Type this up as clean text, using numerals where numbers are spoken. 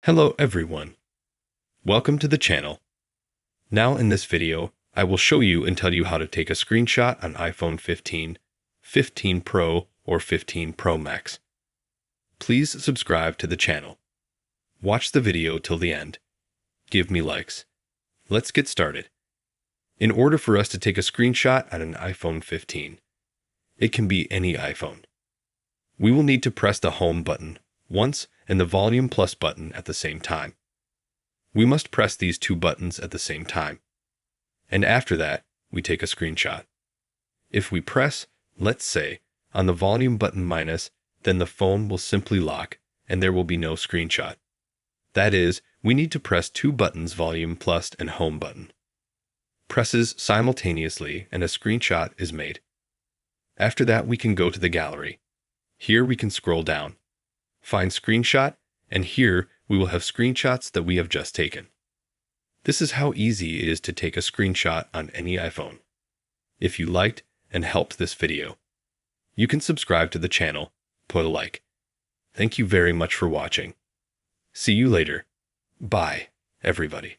Hello everyone. Welcome to the channel. Now in this video, I will show you and tell you how to take a screenshot on iPhone 15, 15 Pro, or 15 Pro Max. Please subscribe to the channel. Watch the video till the end. Give me likes. Let's get started. In order for us to take a screenshot on an iPhone 15, it can be any iPhone. We will need to press the Home button once and the Volume Plus button at the same time. We must press these two buttons at the same time. And after that, we take a screenshot. If we press, let's say, on the volume button minus, then the phone will simply lock and there will be no screenshot. That is, we need to press two buttons, Volume Plus and Home button. Presses simultaneously and a screenshot is made. After that, we can go to the gallery. Here we can scroll down, find Screenshot, and here we will have screenshots that we have just taken. This is how easy it is to take a screenshot on any iPhone. If you liked and helped this video, you can subscribe to the channel, put a like. Thank you very much for watching. See you later. Bye, everybody.